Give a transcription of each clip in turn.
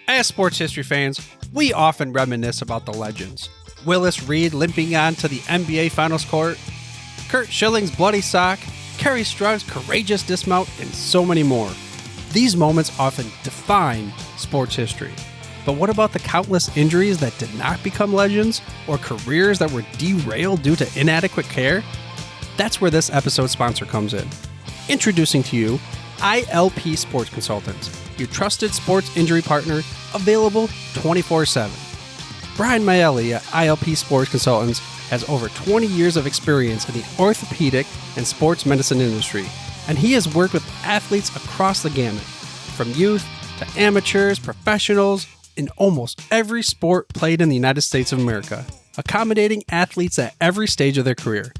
As sports history fans, we often reminisce about the legends. Willis Reed limping onto the NBA Finals court, Curt Schilling's bloody sock, Kerry Strug's courageous dismount, and so many more. These moments often define sports history. But what about the countless injuries that did not become legends, or careers that were derailed due to inadequate care? That's where this episode's sponsor comes in. Introducing to you, ILP Sports Consultants, your trusted sports injury partner, available 24/7. Brian Maelli at ILP Sports Consultants has over 20 years of experience in the orthopedic and sports medicine industry, and he has worked with athletes across the gamut, from youth to amateurs, professionals, in almost every sport played in the United States of America, accommodating athletes at every stage of their career.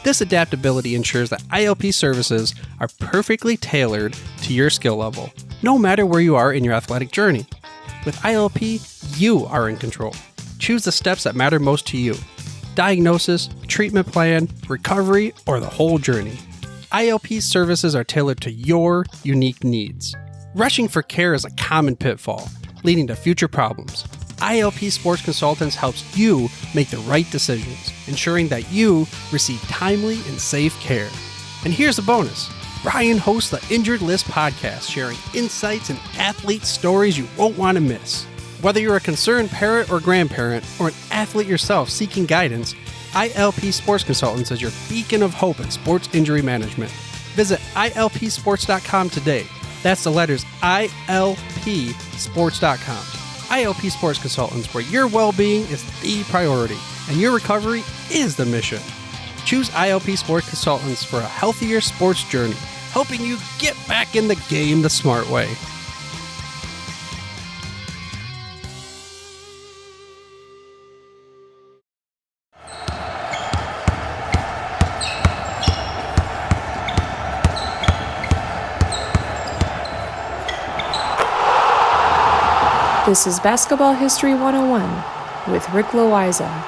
This adaptability ensures that ILP services are perfectly tailored to your skill level, no matter where you are in your athletic journey. With ILP, you are in control. Choose the steps that matter most to you. Diagnosis, treatment plan, recovery, or the whole journey. ILP services are tailored to your unique needs. Rushing for care is a common pitfall, leading to future problems. ILP Sports Consultants helps you make the right decisions, ensuring that you receive timely and safe care. And here's a bonus. Brian hosts the Injured List podcast, sharing insights and athlete stories you won't want to miss. Whether you're a concerned parent or grandparent, or an athlete yourself seeking guidance, ILP Sports Consultants is your beacon of hope in sports injury management. Visit ilpsports.com today. That's the letters ilpsports.com. ILP Sports Consultants, where your well-being is the priority and your recovery is the mission. Choose ILP Sports Consultants for a healthier sports journey, helping you get back in the game the smart way. This is Basketball History 101 with Rick Loayza.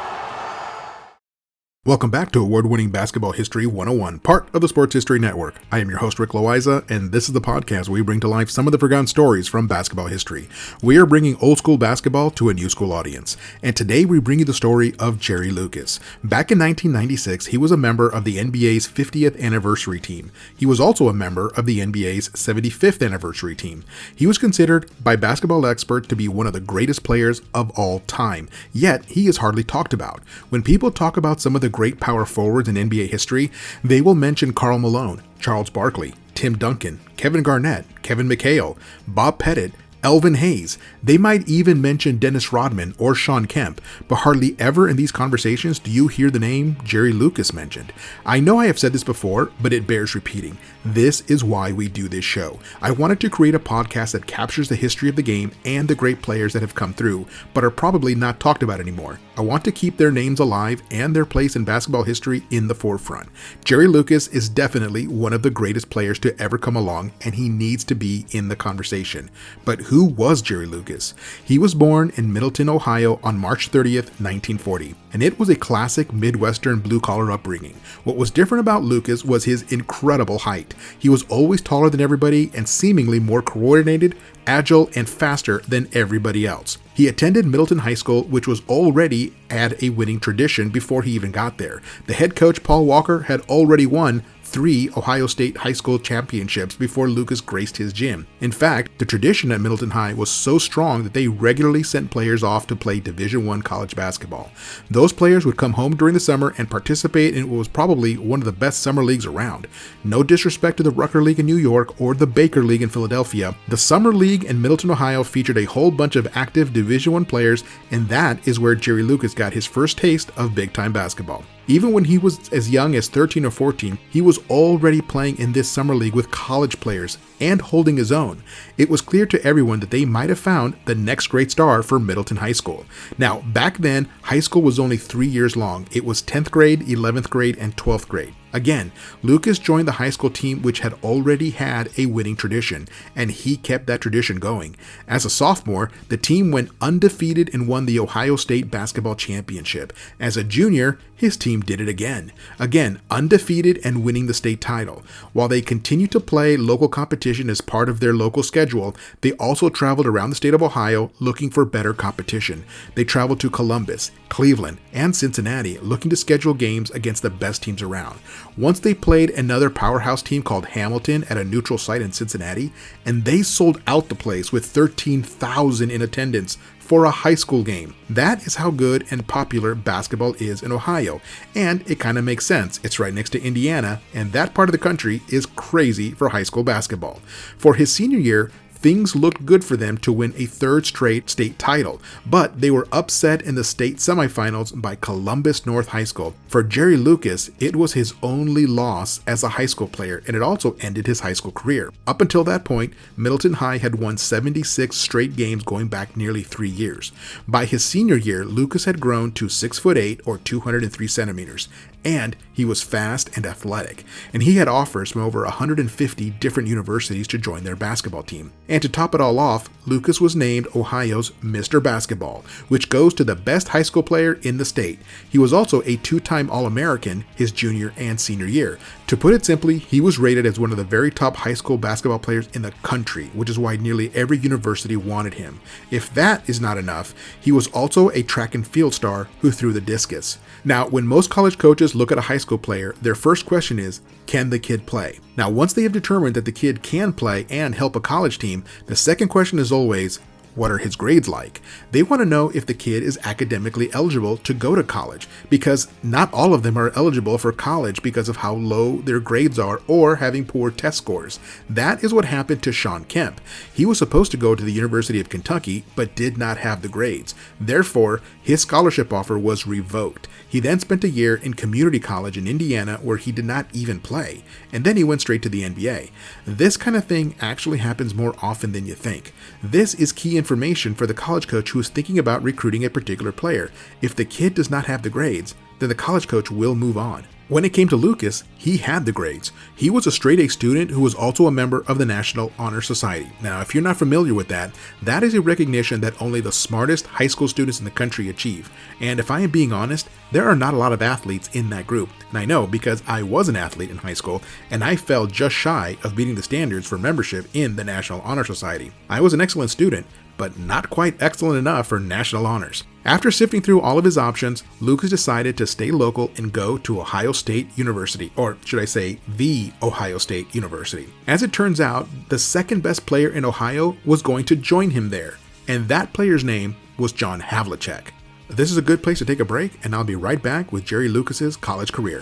Welcome back to Award-winning Basketball History 101, part of the Sports History Network. I am your host, Rick Loayza, and this is the podcast where we bring to life some of the forgotten stories from basketball history. We are bringing old school basketball to a new school audience, and today we bring you the story of Jerry Lucas. Back in 1996, he was a member of the NBA's 50th anniversary team. He was also a member of the NBA's 75th anniversary team. He was considered by basketball experts to be one of the greatest players of all time, yet he is hardly talked about. When people talk about some of the great power forwards in NBA history, they will mention Karl Malone, Charles Barkley, Tim Duncan, Kevin Garnett, Kevin McHale, Bob Pettit, Elvin Hayes. They might even mention Dennis Rodman or Shawn Kemp, but hardly ever in these conversations do you hear the name Jerry Lucas mentioned. I know I have said this before, but it bears repeating. This is why we do this show. I wanted to create a podcast that captures the history of the game and the great players that have come through, but are probably not talked about anymore. I want to keep their names alive and their place in basketball history in the forefront. Jerry Lucas is definitely one of the greatest players to ever come along, and he needs to be in the conversation. But who was Jerry Lucas? He was born in Middleton, Ohio on March 30th, 1940, and it was a classic Midwestern blue-collar upbringing. What was different about Lucas was his incredible height. He was always taller than everybody and seemingly more coordinated, agile, and faster than everybody else. He attended Middleton High School, which was already had a winning tradition before he even got there. The head coach, Paul Walker, had already won 3 Ohio State high school championships before Lucas graced his gym. In fact, the tradition at Middleton High was so strong that they regularly sent players off to play Division I college basketball. Those players would come home during the summer and participate in what was probably one of the best summer leagues around. No disrespect to the Rucker League in New York or the Baker League in Philadelphia, the Summer League in Middleton, Ohio featured a whole bunch of active Division I players, and that is where Jerry Lucas got his first taste of big-time basketball. Even when he was as young as 13 or 14, he was already playing in this summer league with college players and holding his own. It was clear to everyone that they might have found the next great star for Middleton High School. Now, back then, high school was only 3 years long. It was 10th grade, 11th grade, and 12th grade. Again, Lucas joined the high school team which had already had a winning tradition, and he kept that tradition going. As a sophomore, the team went undefeated and won the Ohio State basketball championship. As a junior, his team did it again. Again, undefeated and winning the state title. While they continued to play local competition as part of their local schedule, they also traveled around the state of Ohio looking for better competition. They traveled to Columbus, Cleveland, and Cincinnati looking to schedule games against the best teams around. Once they played another powerhouse team called Hamilton at a neutral site in Cincinnati, and they sold out the place with 13,000 in attendance for a high school game. That is how good and popular basketball is in Ohio, and it kind of makes sense. It's right next to Indiana, and that part of the country is crazy for high school basketball. For his senior year, things looked good for them to win a third straight state title, but they were upset in the state semifinals by Columbus North High School. For Jerry Lucas, it was his only loss as a high school player, and it also ended his high school career. Up until that point, Middleton High had won 76 straight games going back nearly 3 years. By his senior year, Lucas had grown to 6'8" or 203 centimeters, and he was fast and athletic, and he had offers from over 150 different universities to join their basketball team. And to top it all off, Lucas was named Ohio's Mr. Basketball, which goes to the best high school player in the state. He was also a 2-time All-American his junior and senior year. To put it simply, he was rated as one of the very top high school basketball players in the country, which is why nearly every university wanted him. If that is not enough, he was also a track and field star who threw the discus. Now, when most college coaches look at a high school player, their first question is, can the kid play? Now, once they have determined that the kid can play and help a college team, the second question is always, what are his grades like? They want to know if the kid is academically eligible to go to college, because not all of them are eligible for college because of how low their grades are or having poor test scores. That is what happened to Sean Kemp. He was supposed to go to the University of Kentucky, but did not have the grades. Therefore, his scholarship offer was revoked. He then spent a year in community college in Indiana where he did not even play, and then he went straight to the NBA. This kind of thing actually happens more often than you think. This is key information for the college coach who is thinking about recruiting a particular player. If the kid does not have the grades, then the college coach will move on. When it came to Lucas, he had the grades. He was a straight A student who was also a member of the National Honor Society. Now, if you're not familiar with that, that is a recognition that only the smartest high school students in the country achieve. And if I am being honest, there are not a lot of athletes in that group. And I know because I was an athlete in high school, and I fell just shy of meeting the standards for membership in the National Honor Society. I was an excellent student, but not quite excellent enough for national honors. After sifting through all of his options, Lucas decided to stay local and go to Ohio State University, or should I say, the Ohio State University. As it turns out, the second best player in Ohio was going to join him there, and that player's name was John Havlicek. This is a good place to take a break, and I'll be right back with Jerry Lucas's college career.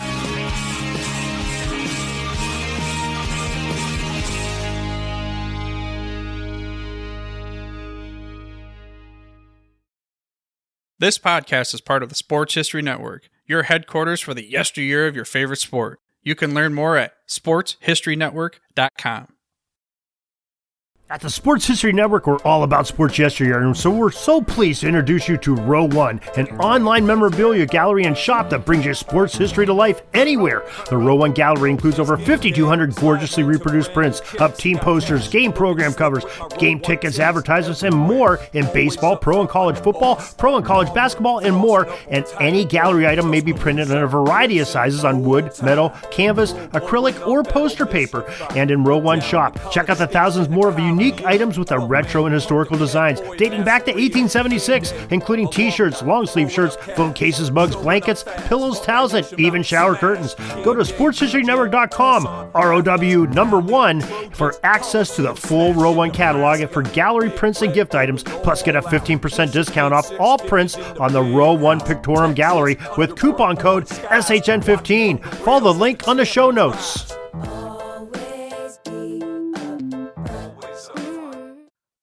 This podcast is part of the Sports History Network, your headquarters for the yesteryear of your favorite sport. You can learn more at sportshistorynetwork.com. At the Sports History Network, we're all about sports yesteryear, and so we're so pleased to introduce you to Row One, an online memorabilia gallery and shop that brings your sports history to life anywhere. The Row One gallery includes over 5,200 gorgeously reproduced prints of team posters, game program covers, game tickets, advertisements, and more in baseball, pro and college football, pro and college basketball, and more. And any gallery item may be printed in a variety of sizes on wood, metal, canvas, acrylic, or poster paper. And in Row One shop, check out the thousands more of unique items with the retro and historical designs dating back to 1876, including t-shirts, long sleeve shirts, phone cases, mugs, blankets, pillows, towels, and even shower curtains. Go to sportshistorynetwork.com, ROW1, for access to the full Row One catalog and for gallery prints and gift items, plus get a 15% discount off all prints on the Row One Pictorium Gallery with coupon code SHN15. Follow the link on the show notes.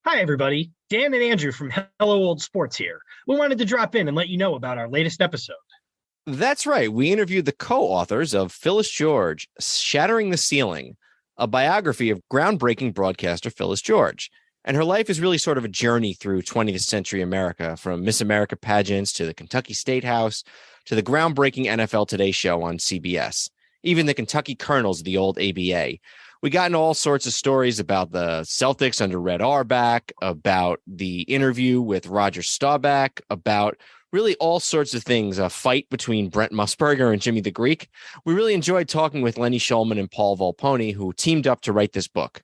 Hi, everybody. Dan and Andrew from Hello Old Sports here. We wanted to drop in and let you know about our latest episode. That's right. We interviewed the co-authors of Phyllis George, Shattering the Ceiling, a biography of groundbreaking broadcaster Phyllis George. And her life is really sort of a journey through 20th century America, from Miss America pageants to the Kentucky State House to the groundbreaking NFL Today show on CBS. even the Kentucky Colonels of the old ABA. We got into all sorts of stories about the Celtics under Red Auerbach, about the interview with Roger Staubach, about really all sorts of things, a fight between Brent Musburger and Jimmy the Greek. We really enjoyed talking with Lenny Shulman and Paul Volpone, who teamed up to write this book.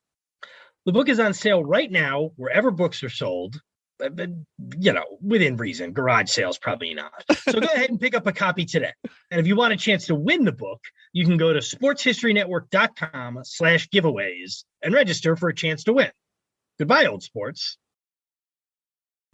The book is on sale right now, wherever books are sold. But, within reason. Garage sales, probably not. So go ahead and pick up a copy today. And if you want a chance to win the book, you can go to sportshistorynetwork.com/giveaways and register for a chance to win. Goodbye, old sports.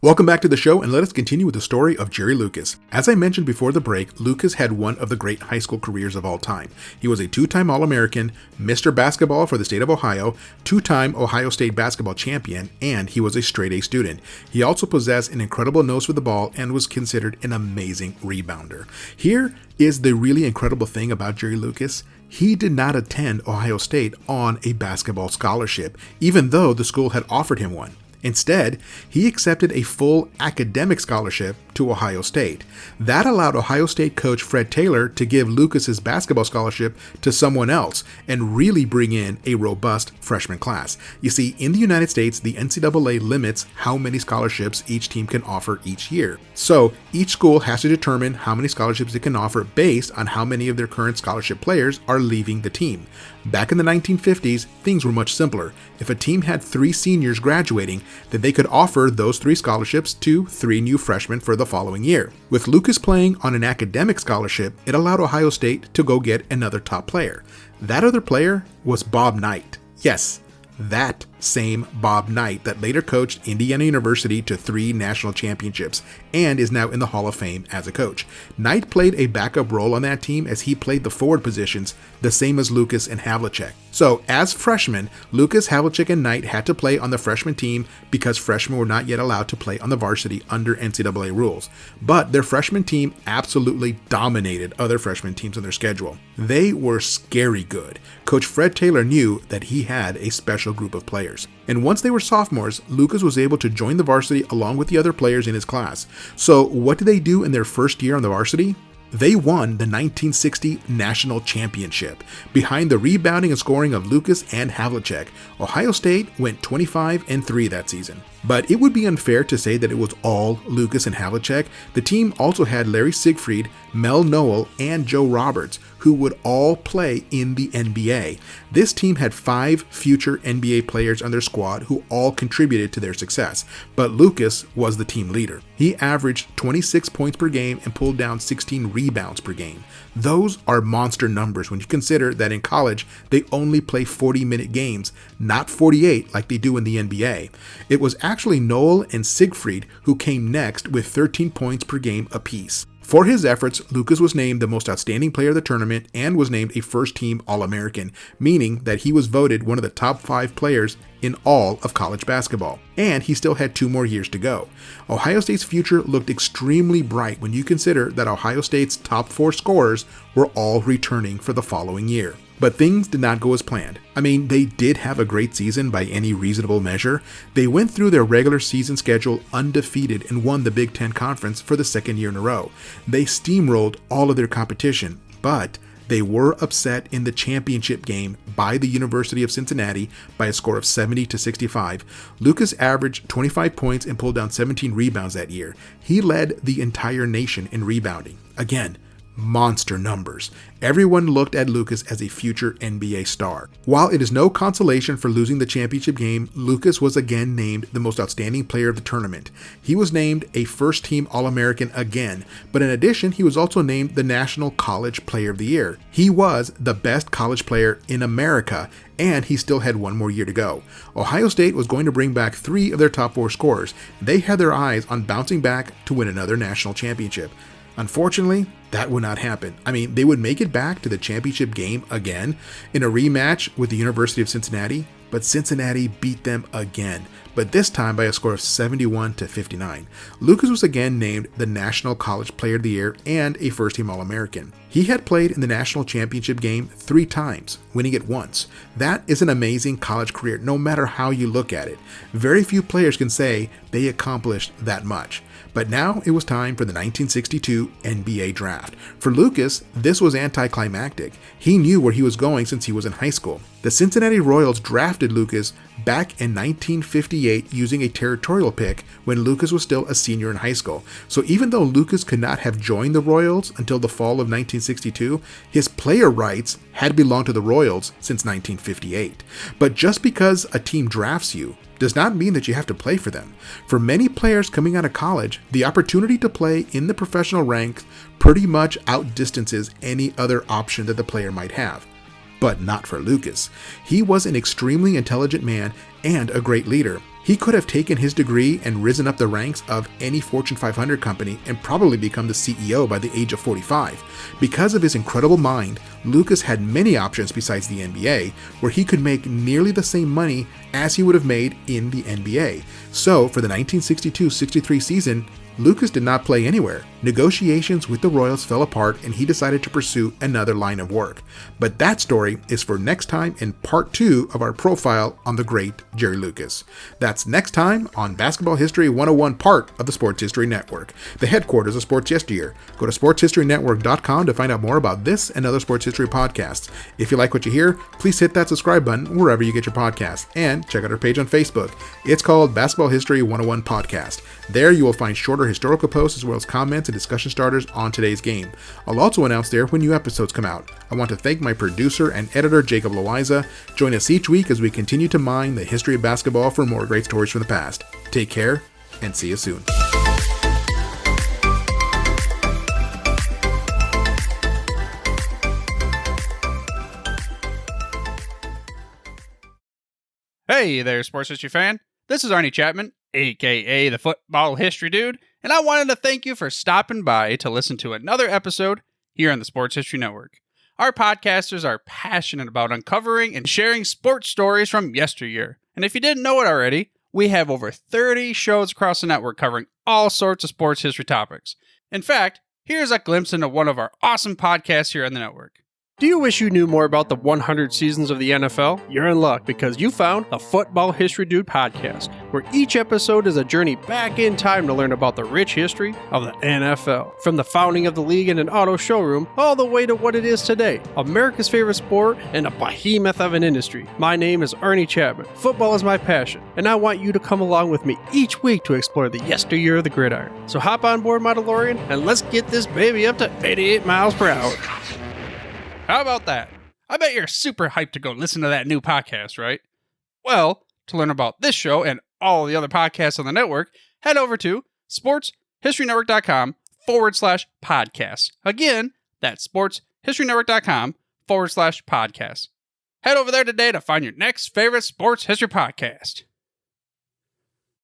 Welcome back to the show, and let us continue with the story of Jerry Lucas. As I mentioned before the break, Lucas had one of the great high school careers of all time. He was a two-time All-American, Mr. Basketball for the state of Ohio, two-time Ohio State basketball champion, and he was a straight-A student. He also possessed an incredible nose for the ball and was considered an amazing rebounder. Here is the really incredible thing about Jerry Lucas. He did not attend Ohio State on a basketball scholarship, even though the school had offered him one. Instead, he accepted a full academic scholarship to Ohio State. That allowed Ohio State coach Fred Taylor to give Lucas's basketball scholarship to someone else and really bring in a robust freshman class. You see, in the United States, the NCAA limits how many scholarships each team can offer each year. So each school has to determine how many scholarships it can offer based on how many of their current scholarship players are leaving the team. Back in the 1950s, things were much simpler. If a team had 3 seniors graduating, then they could offer those 3 scholarships to 3 new freshmen for the following year. With Lucas playing on an academic scholarship, it allowed Ohio State to go get another top player. That other player was Bob Knight. Yes, that same Bob Knight that later coached Indiana University to 3 national championships and is now in the Hall of Fame as a coach. Knight played a backup role on that team as he played the forward positions, the same as Lucas and Havlicek. So as freshmen, Lucas, Havlicek, and Knight had to play on the freshman team because freshmen were not yet allowed to play on the varsity under NCAA rules. But their freshman team absolutely dominated other freshman teams on their schedule. They were scary good. Coach Fred Taylor knew that he had a special group of players. And once they were sophomores, Lucas was able to join the varsity along with the other players in his class. So what did they do in their first year on the varsity? They won the 1960 National Championship. Behind the rebounding and scoring of Lucas and Havlicek, Ohio State went 25-3 that season. But it would be unfair to say that it was all Lucas and Havlicek. The team also had Larry Siegfried, Mel Noel, and Joe Roberts, who would all play in the NBA. This team had 5 future NBA players on their squad who all contributed to their success, but Lucas was the team leader. He averaged 26 points per game and pulled down 16 rebounds per game. Those are monster numbers when you consider that in college they only play 40-minute games, not 48 like they do in the NBA. It was actually Noel and Siegfried who came next with 13 points per game apiece. For his efforts, Lucas was named the most outstanding player of the tournament and was named a first-team All-American, meaning that he was voted one of the top 5 players in all of college basketball. And he still had 2 more years to go. Ohio State's future looked extremely bright when you consider that Ohio State's top 4 scorers were all returning for the following year. But things did not go as planned. I mean, they did have a great season by any reasonable measure. They went through their regular season schedule undefeated and won the Big Ten Conference for the 2nd year in a row. They steamrolled all of their competition, but they were upset in the championship game by the University of Cincinnati by a score of 70-65. Lucas averaged 25 points and pulled down 17 rebounds that year. He led the entire nation in rebounding. Again, monster numbers. Everyone looked at Lucas as a future NBA star. While it is no consolation for losing the championship game, Lucas was again named the most outstanding player of the tournament. He was named a first-team All-American again, but in addition, he was also named the National College Player of the Year. He was the best college player in America, and he still had 1 more year to go. Ohio State was going to bring back 3 of their top 4 scorers. They had their eyes on bouncing back to win another national championship. Unfortunately, that would not happen. I mean, they would make it back to the championship game again in a rematch with the University of Cincinnati, but Cincinnati beat them again, but this time by a score of 71-59. Lucas was again named the National College Player of the Year and a first-team All-American. He had played in the national championship game 3 times, winning it once. That is an amazing college career, no matter how you look at it. Very few players can say they accomplished that much. But now it was time for the 1962 NBA draft. For Lucas, this was anticlimactic. He knew where he was going since he was in high school. The Cincinnati Royals drafted Lucas back in 1958 using a territorial pick when Lucas was still a senior in high school. So even though Lucas could not have joined the Royals until the fall of 1962, his player rights had belonged to the Royals since 1958. But just because a team drafts you does not mean that you have to play for them. For many players coming out of college, the opportunity to play in the professional ranks pretty much outdistances any other option that the player might have. But not for Lucas. He was an extremely intelligent man and a great leader. He could have taken his degree and risen up the ranks of any Fortune 500 company and probably become the CEO by the age of 45. Because of his incredible mind, Lucas had many options besides the NBA, where he could make nearly the same money as he would have made in the NBA. So for the 1962-63 season, Lucas did not play anywhere. Negotiations with the Royals fell apart and he decided to pursue another line of work. But that story is for next time in part 2 of our profile on the great Jerry Lucas. That's next time on Basketball History 101, part of the Sports History Network, the headquarters of Sports Yesteryear. Go to sportshistorynetwork.com to find out more about this and other sports history podcasts. If you like what you hear, please hit that subscribe button wherever you get your podcasts, and check out our page on Facebook. It's called Basketball History 101 Podcast. There you will find shorter historical posts as well as comments and discussion starters on today's game. I'll also announce there when new episodes come out. I want to thank my producer and editor, Jacob Loayza. Join us each week as we continue to mine the history of basketball for more great stories from the past. Take care, and see you soon. Hey there, sports history fan. This is Arnie Chapman, aka the Football History Dude, and I wanted to thank you for stopping by to listen to another episode here on the Sports History Network. Our podcasters are passionate about uncovering and sharing sports stories from yesteryear. And if you didn't know it already, we have over 30 shows across the network covering all sorts of sports history topics. In fact, here's a glimpse into one of our awesome podcasts here on the network. Do you wish you knew more about the 100 seasons of the NFL? You're in luck because you found the Football History Dude podcast, where each episode is a journey back in time to learn about the rich history of the NFL. From the founding of the league in an auto showroom, all the way to what it is today, America's favorite sport and a behemoth of an industry. My name is Arnie Chapman. Football is my passion, and I want you to come along with me each week to explore the yesteryear of the gridiron. So hop on board my DeLorean and let's get this baby up to 88 miles per hour. How about that? I bet you're super hyped to go listen to that new podcast, right? Well, to learn about this show and all the other podcasts on the network, head over to sportshistorynetwork.com/podcasts. Again, that's sportshistorynetwork.com/podcasts. Head over there today to find your next favorite sports history podcast.